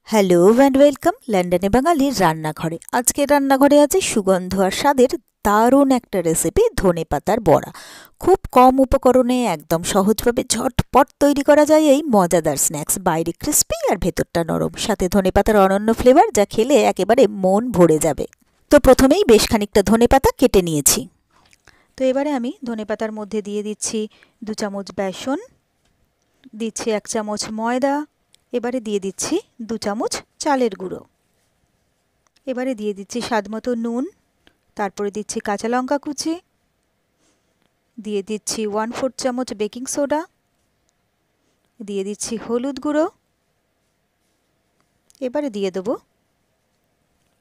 Hello and welcome লন্ডনে বাঙালির রান্নাঘরে। আজকে রান্নাঘরে আছে সুগন্ধ আর স্বাদের দারুণ একটা রেসিপি, ধনেপাতার বড়া। খুব কম উপকরণে একদম সহজভাবে ঝটপট তৈরি করা যায় এই মজাদার স্ন্যাক্স। বাইরে ক্রিস্পি আর ভেতরটা নরম, সাথে ধনেপাতার অনন্য ফ্লেভার যা খেলে একেবারে মন ভরে যাবে। তো প্রথমেই বেশ খানিকটা ধনেপাতা কেটে নিয়েছি। তো এবারে আমি ধনেপাতার মধ্যে দিয়ে দিচ্ছি 2 চামচ বেসন, দিচ্ছি 1 চামচ ময়দা, এবারে দিয়ে দিচ্ছি 2 চামচ চালের গুঁড়ো, এবারে দিয়ে দিচ্ছি স্বাদমতো নুন, তারপরে দিচ্ছি কাঁচা লঙ্কা কুচি, দিয়ে দিচ্ছি 1/4 চামচ বেকিং সোডা, দিয়ে দিচ্ছি হলুদ গুঁড়ো, এবারে দিয়ে দেবো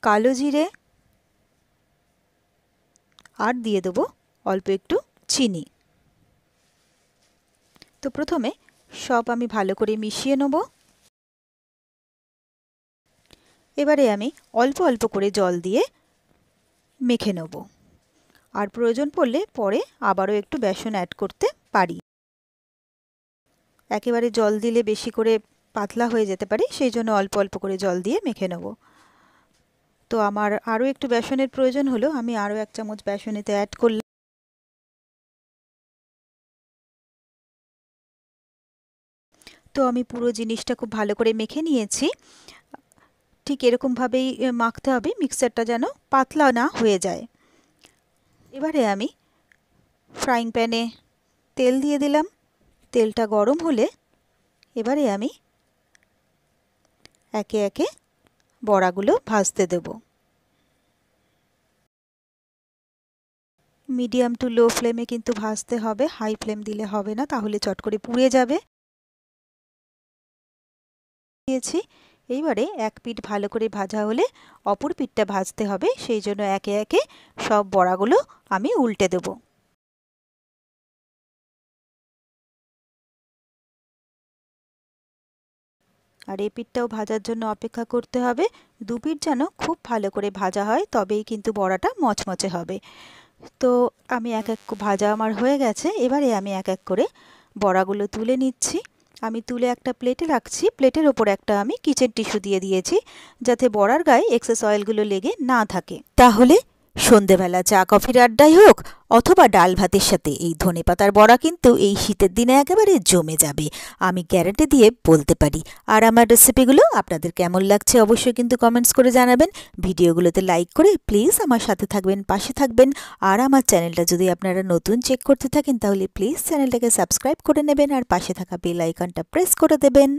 কালো জিরে, আর দিয়ে দেবো অল্প একটু চিনি। তো প্রথমে সব আমি ভালো করে মিশিয়ে নেব। এবারে আমি অল্প অল্প করে জল দিয়ে মেখে নেব, আর প্রয়োজন পড়লে পরে আবারও একটু বেসন অ্যাড করতে পারি। একেবারে জল দিলে বেশি করে পাতলা হয়ে যেতে পারে, সেই জন্য অল্প অল্প করে জল দিয়ে মেখে নেব। তো আমার আরও একটু বেসনের প্রয়োজন হলো, আমি আরও 1 চামচ বেসন এতে অ্যাড করলাম। তো আমি পুরো জিনিসটা খুব ভালো করে মেখে নিয়েছি। ঠিক এরকমভাবেই মাখতে হবে, মিক্সারটা যেন পাতলা না হয়ে যায়। এবারে আমি ফ্রাইং প্যানে তেল দিয়ে দিলাম। তেলটা গরম হলে এবারে আমি একে একে বড়াগুলো ভাজতে দেব। মিডিয়াম টু লো ফ্লেমে কিন্তু ভাজতে হবে, হাই ফ্লেম দিলে হবে না, তাহলে চট করে পুড়ে যাবে। দিয়েছি, এইবারে এক পিঠ ভালো করে ভাজা হলে অপর পিঠটা ভাজতে হবে, সেই জন্য একে একে সব বড়াগুলো আমি উল্টে দেব। আর এই পিঠটাও ভাজার জন্য অপেক্ষা করতে হবে। দু পিঠ যেন খুব ভালো করে ভাজা হয়, তবেই কিন্তু বড়াটা মচমচে হবে। তো আমি এক এক ভাজা আমার হয়ে গেছে, এবারে আমি এক এক করে বড়াগুলো তুলে নিচ্ছি। আমি তুলে একটা প্লেটে রাখছি, প্লেটের ওপর একটা আমি কিচেন টিস্যু দিয়ে দিয়েছি, যাতে বড়ার গায়ে এক্সেস অয়েলগুলো লেগে না থাকে। তাহলে সন্ধেবেলা চা কফির আড্ডাই হোক অথবা ডাল ভাতের সাথে এই ধনেপাতার বড়া কিন্তু এই শীতের দিনে একেবারে জমে যাবে, আমি গ্যারান্টি দিয়ে বলতে পারি। আর আমার রেসিপিগুলো আপনাদের কেমন লাগছে অবশ্যই কিন্তু কমেন্টস করে জানাবেন। ভিডিওগুলোতে লাইক করে প্লিজ আমার সাথে থাকবেন, পাশে থাকবেন। আর আমার চ্যানেলটা যদি আপনারা নতুন চেক করতে থাকেন তাহলে প্লিজ চ্যানেলটাকে সাবস্ক্রাইব করে নেবেন আর পাশে থাকা বেল আইকনটা প্রেস করে দেবেন।